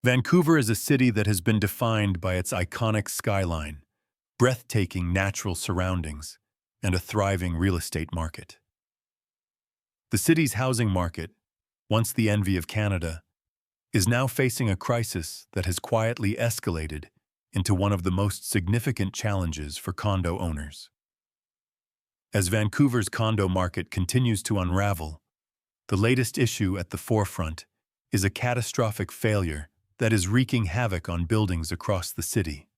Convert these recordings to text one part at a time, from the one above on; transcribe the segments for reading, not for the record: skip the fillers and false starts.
Vancouver is a city that has been defined by its iconic skyline, breathtaking natural surroundings, and a thriving real estate market. The city's housing market, once the envy of Canada, is now facing a crisis that has quietly escalated into one of the most significant challenges for condo owners. As Vancouver's condo market continues to unravel, the latest issue at the forefront is a catastrophic failure that is wreaking havoc on buildings across the city.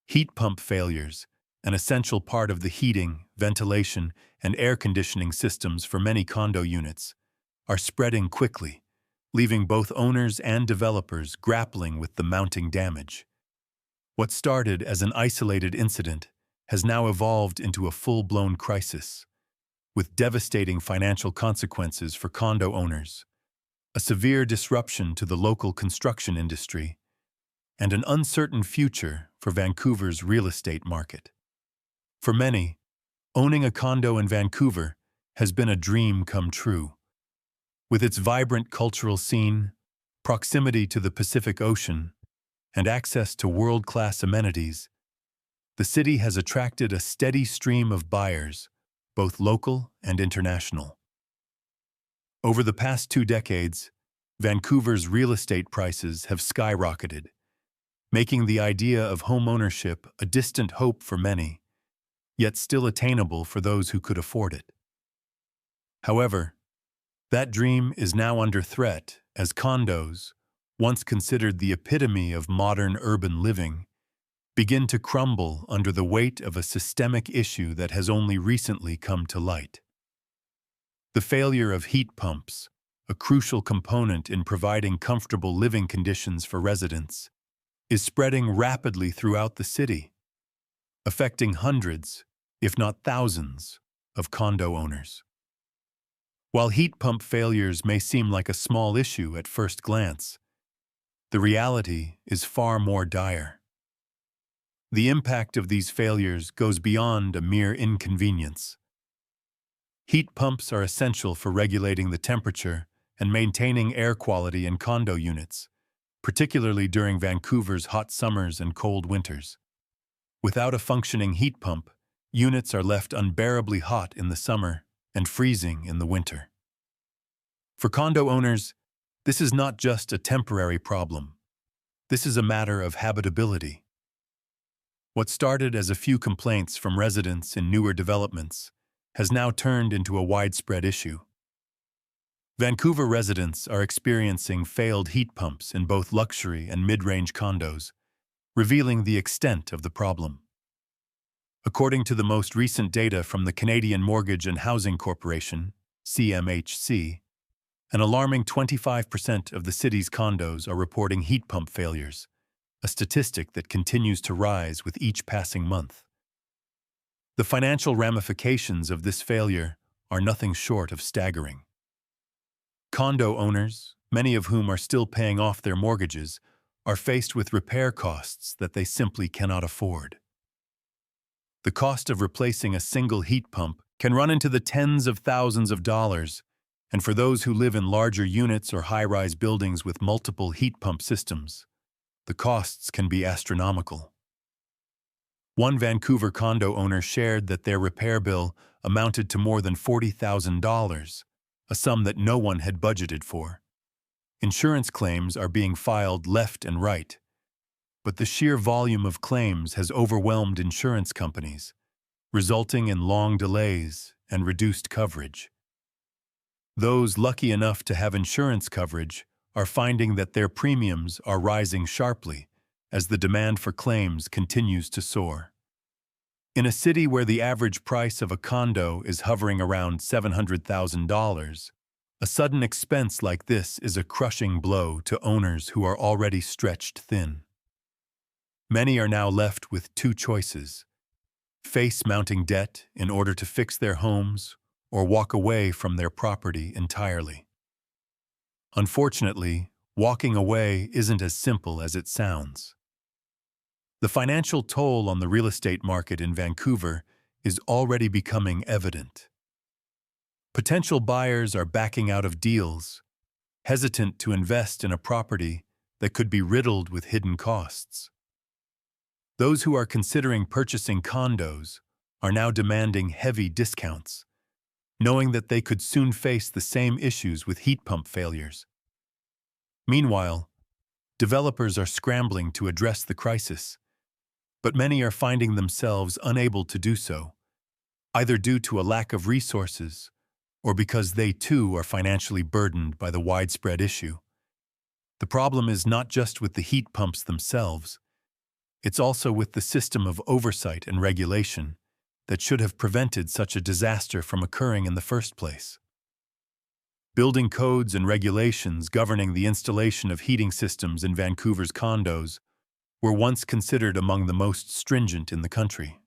Heat pump failures, an essential part of the heating, ventilation, and air conditioning systems for many condo units, are spreading quickly, leaving both owners and developers grappling with the mounting damage. What started as an isolated incident has now evolved into a full-blown crisis, with devastating financial consequences for condo owners, a severe disruption to the local construction industry, and an uncertain future for Vancouver's real estate market. For many, owning a condo in Vancouver has been a dream come true. With its vibrant cultural scene, proximity to the Pacific Ocean, and access to world-class amenities, the city has attracted a steady stream of buyers, both local and international. Over the past 2 decades, Vancouver's real estate prices have skyrocketed, making the idea of home ownership a distant hope for many, yet still attainable for those who could afford it. However, that dream is now under threat as condos, once considered the epitome of modern urban living, begin to crumble under the weight of a systemic issue that has only recently come to light. The failure of heat pumps, a crucial component in providing comfortable living conditions for residents, is spreading rapidly throughout the city, affecting hundreds, if not thousands, of condo owners. While heat pump failures may seem like a small issue at first glance, the reality is far more dire. The impact of these failures goes beyond a mere inconvenience. Heat pumps are essential for regulating the temperature and maintaining air quality in condo units, particularly during Vancouver's hot summers and cold winters. Without a functioning heat pump, units are left unbearably hot in the summer and freezing in the winter. For condo owners, this is not just a temporary problem. This is a matter of habitability. What started as a few complaints from residents in newer developments has now turned into a widespread issue. Vancouver residents are experiencing failed heat pumps in both luxury and mid-range condos, revealing the extent of the problem. According to the most recent data from the Canadian Mortgage and Housing Corporation, CMHC, an alarming 25% of the city's condos are reporting heat pump failures, a statistic that continues to rise with each passing month. The financial ramifications of this failure are nothing short of staggering. Condo owners, many of whom are still paying off their mortgages, are faced with repair costs that they simply cannot afford. The cost of replacing a single heat pump can run into the tens of thousands of dollars, and for those who live in larger units or high-rise buildings with multiple heat pump systems, the costs can be astronomical. One Vancouver condo owner shared that their repair bill amounted to more than $40,000, a sum that no one had budgeted for. Insurance claims are being filed left and right, but the sheer volume of claims has overwhelmed insurance companies, resulting in long delays and reduced coverage. Those lucky enough to have insurance coverage are finding that their premiums are rising sharply as the demand for claims continues to soar. In a city where the average price of a condo is hovering around $700,000, a sudden expense like this is a crushing blow to owners who are already stretched thin. Many are now left with 2 choices: face mounting debt in order to fix their homes or walk away from their property entirely. Unfortunately, walking away isn't as simple as it sounds. The financial toll on the real estate market in Vancouver is already becoming evident. Potential buyers are backing out of deals, hesitant to invest in a property that could be riddled with hidden costs. Those who are considering purchasing condos are now demanding heavy discounts, knowing that they could soon face the same issues with heat pump failures. Meanwhile, developers are scrambling to address the crisis, but many are finding themselves unable to do so, either due to a lack of resources or because they too are financially burdened by the widespread issue. The problem is not just with the heat pumps themselves, it's also with the system of oversight and regulation that should have prevented such a disaster from occurring in the first place. Building codes and regulations governing the installation of heating systems in Vancouver's condos were once considered among the most stringent in the country.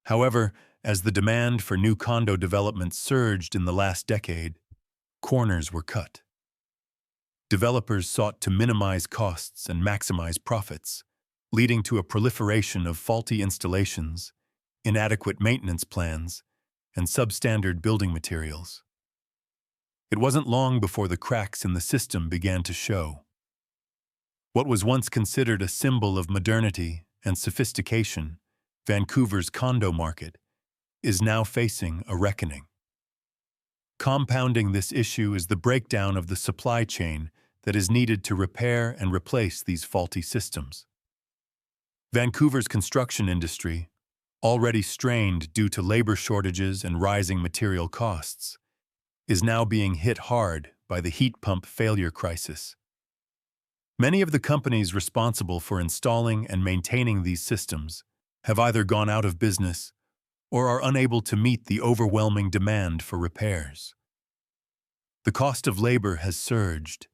However, as the demand for new condo development surged in the last decade, corners were cut. Developers sought to minimize costs and maximize profits, leading to a proliferation of faulty installations, inadequate maintenance plans, and substandard building materials. It wasn't long before the cracks in the system began to show. What was once considered a symbol of modernity and sophistication, Vancouver's condo market, is now facing a reckoning. Compounding this issue is the breakdown of the supply chain that is needed to repair and replace these faulty systems. Vancouver's construction industry, already strained due to labor shortages and rising material costs, is now being hit hard by the heat pump failure crisis. Many of the companies responsible for installing and maintaining these systems have either gone out of business or are unable to meet the overwhelming demand for repairs. The cost of labor has surged,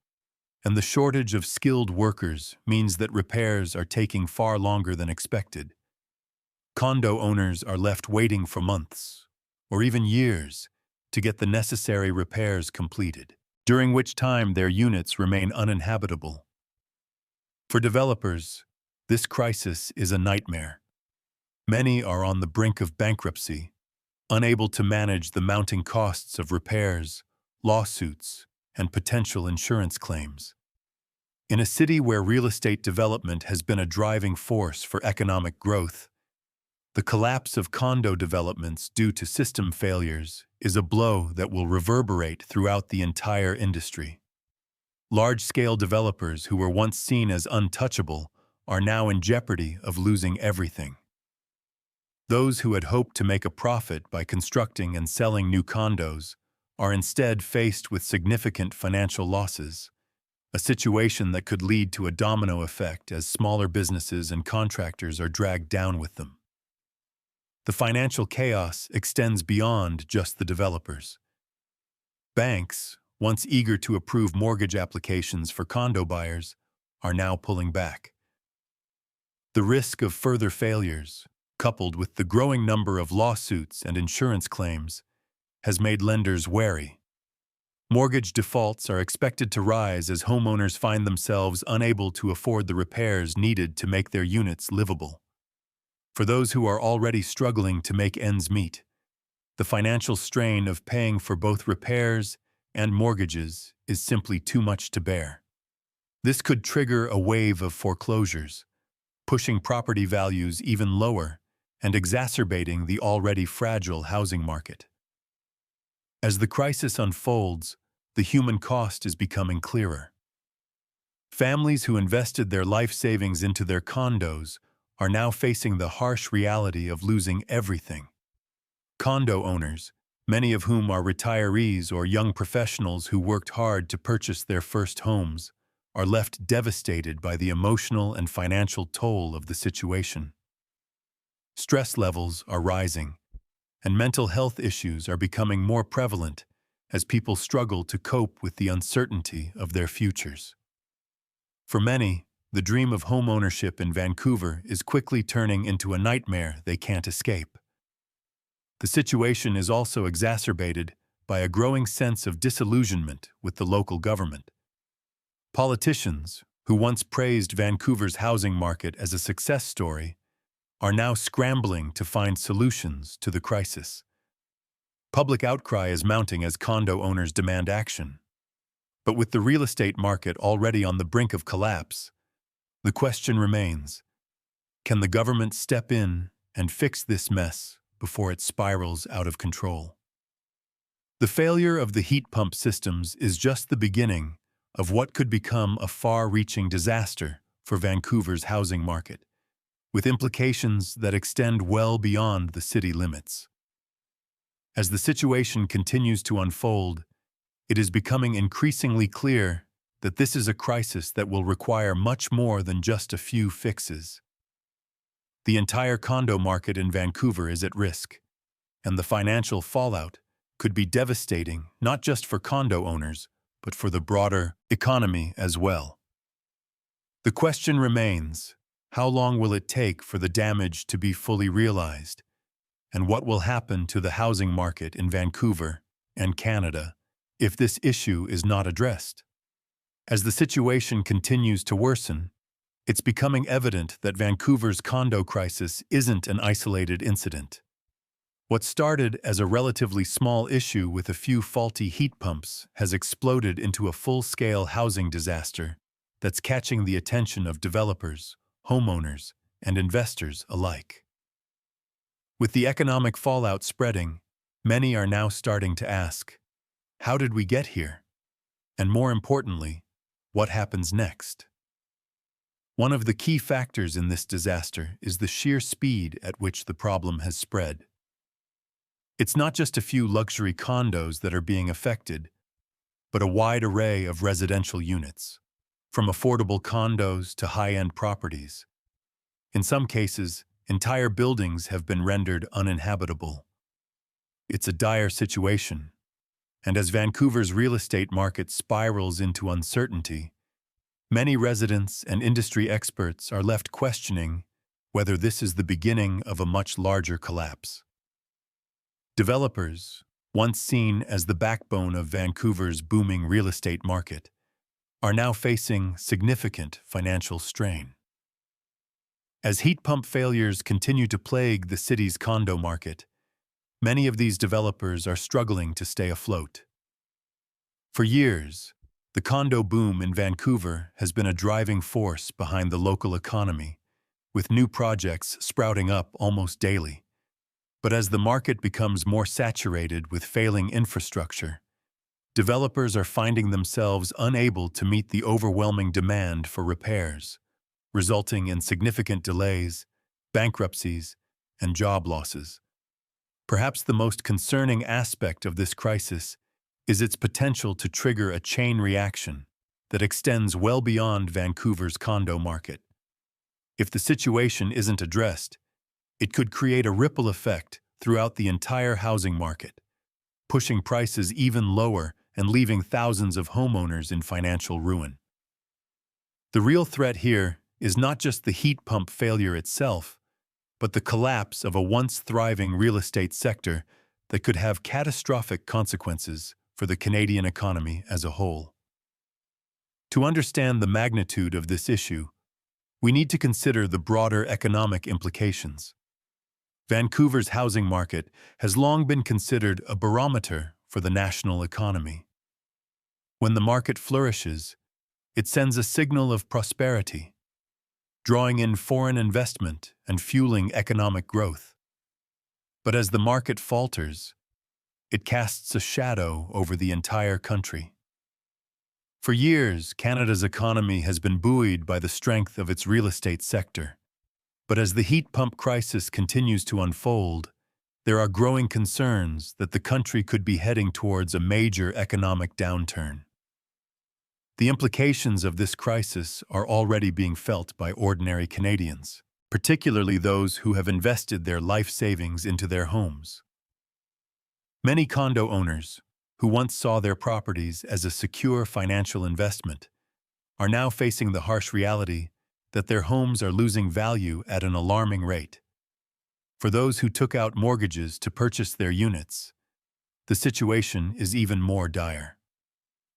and the shortage of skilled workers means that repairs are taking far longer than expected. Condo owners are left waiting for months, or even years, to get the necessary repairs completed, during which time their units remain uninhabitable. For developers, this crisis is a nightmare. Many are on the brink of bankruptcy, unable to manage the mounting costs of repairs, lawsuits, and potential insurance claims. In a city where real estate development has been a driving force for economic growth, the collapse of condo developments due to system failures is a blow that will reverberate throughout the entire industry. Large-scale developers who were once seen as untouchable are now in jeopardy of losing everything. Those who had hoped to make a profit by constructing and selling new condos are instead faced with significant financial losses, a situation that could lead to a domino effect as smaller businesses and contractors are dragged down with them. The financial chaos extends beyond just the developers. Banks, once eager to approve mortgage applications for condo buyers, are now pulling back. The risk of further failures, coupled with the growing number of lawsuits and insurance claims, has made lenders wary. Mortgage defaults are expected to rise as homeowners find themselves unable to afford the repairs needed to make their units livable. For those who are already struggling to make ends meet, the financial strain of paying for both repairs and mortgages is simply too much to bear. This could trigger a wave of foreclosures, pushing property values even lower and exacerbating the already fragile housing market. As the crisis unfolds, the human cost is becoming clearer. Families who invested their life savings into their condos are now facing the harsh reality of losing everything. Condo owners, many of whom are retirees or young professionals who worked hard to purchase their first homes, are left devastated by the emotional and financial toll of the situation. Stress levels are rising, and mental health issues are becoming more prevalent as people struggle to cope with the uncertainty of their futures. For many, the dream of homeownership in Vancouver is quickly turning into a nightmare they can't escape. The situation is also exacerbated by a growing sense of disillusionment with the local government. Politicians, who once praised Vancouver's housing market as a success story, are now scrambling to find solutions to the crisis. Public outcry is mounting as condo owners demand action. But with the real estate market already on the brink of collapse, the question remains, can the government step in and fix this mess before it spirals out of control? The failure of the heat pump systems is just the beginning of what could become a far-reaching disaster for Vancouver's housing market, with implications that extend well beyond the city limits. As the situation continues to unfold, it is becoming increasingly clear that this is a crisis that will require much more than just a few fixes. The entire condo market in Vancouver is at risk, and the financial fallout could be devastating not just for condo owners, but for the broader economy as well. The question remains, how long will it take for the damage to be fully realized? And what will happen to the housing market in Vancouver and Canada if this issue is not addressed? As the situation continues to worsen, it's becoming evident that Vancouver's condo crisis isn't an isolated incident. What started as a relatively small issue with a few faulty heat pumps has exploded into a full-scale housing disaster that's catching the attention of developers, homeowners, and investors alike. With the economic fallout spreading, many are now starting to ask, how did we get here? And more importantly, what happens next? One of the key factors in this disaster is the sheer speed at which the problem has spread. It's not just a few luxury condos that are being affected, but a wide array of residential units, from affordable condos to high-end properties. In some cases, entire buildings have been rendered uninhabitable. It's a dire situation, and as Vancouver's real estate market spirals into uncertainty, many residents and industry experts are left questioning whether this is the beginning of a much larger collapse. Developers, once seen as the backbone of Vancouver's booming real estate market, are now facing significant financial strain. As heat pump failures continue to plague the city's condo market, many of these developers are struggling to stay afloat. For years, the condo boom in Vancouver has been a driving force behind the local economy, with new projects sprouting up almost daily. But as the market becomes more saturated with failing infrastructure, developers are finding themselves unable to meet the overwhelming demand for repairs, resulting in significant delays, bankruptcies, and job losses. Perhaps the most concerning aspect of this crisis is its potential to trigger a chain reaction that extends well beyond Vancouver's condo market. If the situation isn't addressed, it could create a ripple effect throughout the entire housing market, pushing prices even lower and leaving thousands of homeowners in financial ruin. The real threat here is not just the heat pump failure itself, but the collapse of a once thriving real estate sector that could have catastrophic consequences for the Canadian economy as a whole. To understand the magnitude of this issue, we need to consider the broader economic implications. Vancouver's housing market has long been considered a barometer for the national economy. When the market flourishes, it sends a signal of prosperity, drawing in foreign investment and fueling economic growth. But as the market falters, it casts a shadow over the entire country. For years, Canada's economy has been buoyed by the strength of its real estate sector. But as the heat pump crisis continues to unfold, there are growing concerns that the country could be heading towards a major economic downturn. The implications of this crisis are already being felt by ordinary Canadians, particularly those who have invested their life savings into their homes. Many condo owners, who once saw their properties as a secure financial investment, are now facing the harsh reality that their homes are losing value at an alarming rate. For those who took out mortgages to purchase their units, the situation is even more dire.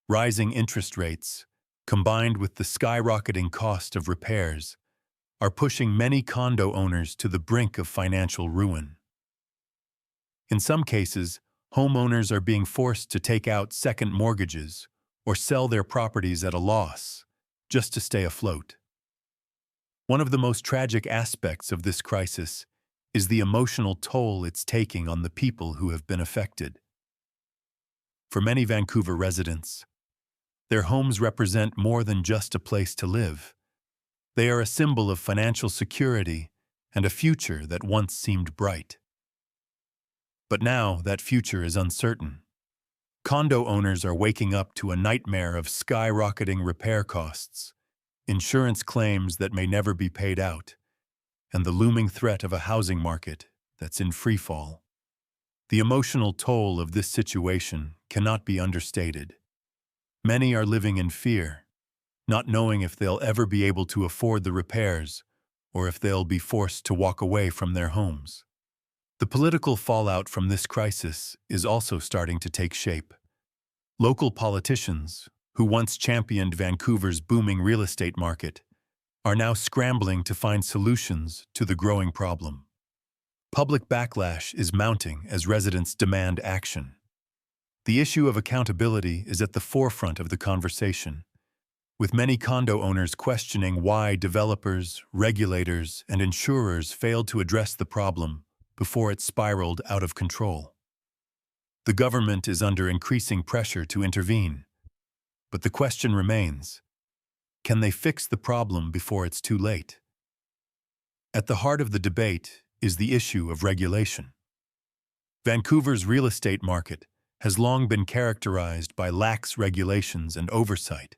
Rising interest rates, combined with the skyrocketing cost of repairs, are pushing many condo owners to the brink of financial ruin. In some cases, homeowners are being forced to take out second mortgages or sell their properties at a loss just to stay afloat. One of the most tragic aspects of this crisis is the emotional toll it's taking on the people who have been affected. For many Vancouver residents, their homes represent more than just a place to live. They are a symbol of financial security and a future that once seemed bright. But now that future is uncertain. Condo owners are waking up to a nightmare of skyrocketing repair costs, insurance claims that may never be paid out, and the looming threat of a housing market that's in freefall. The emotional toll of this situation cannot be understated. Many are living in fear, not knowing if they'll ever be able to afford the repairs or if they'll be forced to walk away from their homes. The political fallout from this crisis is also starting to take shape. Local politicians, who once championed Vancouver's booming real estate market, are now scrambling to find solutions to the growing problem. Public backlash is mounting as residents demand action. The issue of accountability is at the forefront of the conversation, with many condo owners questioning why developers, regulators, and insurers failed to address the problem before it spiraled out of control. The government is under increasing pressure to intervene, but the question remains, can they fix the problem before it's too late? At the heart of the debate is the issue of regulation. Vancouver's real estate market has long been characterized by lax regulations and oversight,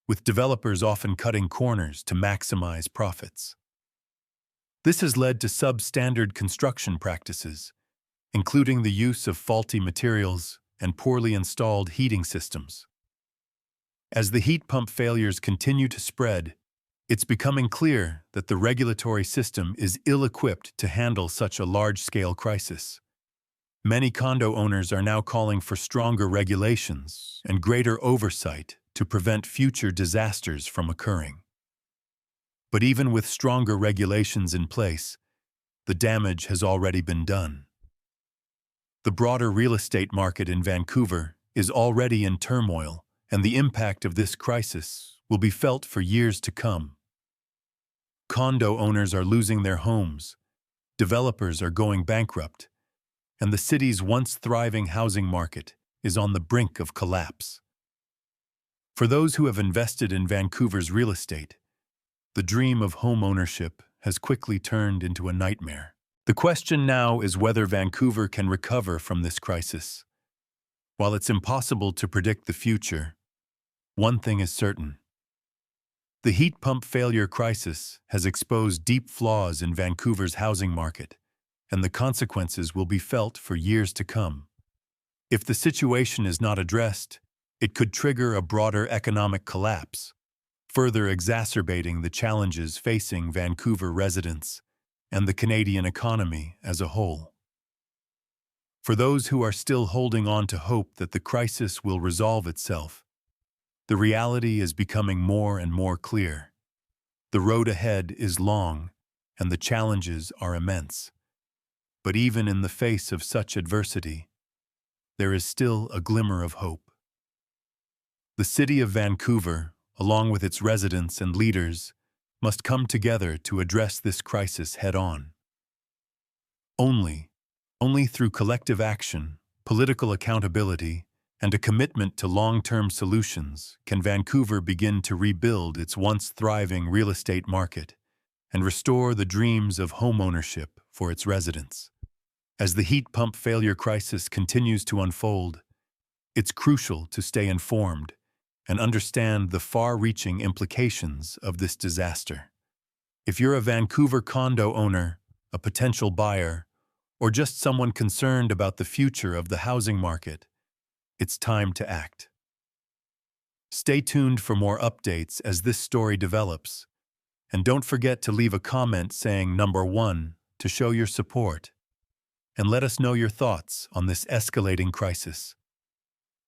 with developers often cutting corners to maximize profits. This has led to substandard construction practices, including the use of faulty materials and poorly installed heating systems. As the heat pump failures continue to spread, it's becoming clear that the regulatory system is ill-equipped to handle such a large-scale crisis. Many condo owners are now calling for stronger regulations and greater oversight to prevent future disasters from occurring. But even with stronger regulations in place, the damage has already been done. The broader real estate market in Vancouver is already in turmoil, and the impact of this crisis will be felt for years to come. Condo owners are losing their homes, developers are going bankrupt, and the city's once thriving housing market is on the brink of collapse. For those who have invested in Vancouver's real estate, the dream of home ownership has quickly turned into a nightmare. The question now is whether Vancouver can recover from this crisis. While it's impossible to predict the future, one thing is certain. The heat pump failure crisis has exposed deep flaws in Vancouver's housing market, and the consequences will be felt for years to come. If the situation is not addressed, it could trigger a broader economic collapse, further exacerbating the challenges facing Vancouver residents and the Canadian economy as a whole. For those who are still holding on to hope that the crisis will resolve itself, the reality is becoming more and more clear. The road ahead is long, and the challenges are immense. But even in the face of such adversity, there is still a glimmer of hope. The city of Vancouver, along with its residents and leaders, must come together to address this crisis head-on. Only through collective action, political accountability, and a commitment to long-term solutions can Vancouver begin to rebuild its once thriving real estate market and restore the dreams of homeownership for its residents. As the heat pump failure crisis continues to unfold, it's crucial to stay informed and understand the far-reaching implications of this disaster. If you're a Vancouver condo owner, a potential buyer, or just someone concerned about the future of the housing market, it's time to act. Stay tuned for more updates as this story develops, and don't forget to leave a comment saying number 1 to show your support, and let us know your thoughts on this escalating crisis.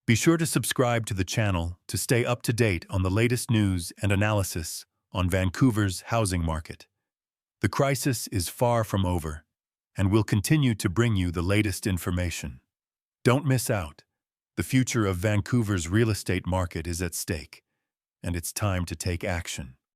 Be sure to subscribe to the channel to stay up to date on the latest news and analysis on Vancouver's housing market. The crisis is far from over, and we'll continue to bring you the latest information. Don't miss out. The future of Vancouver's real estate market is at stake, and it's time to take action.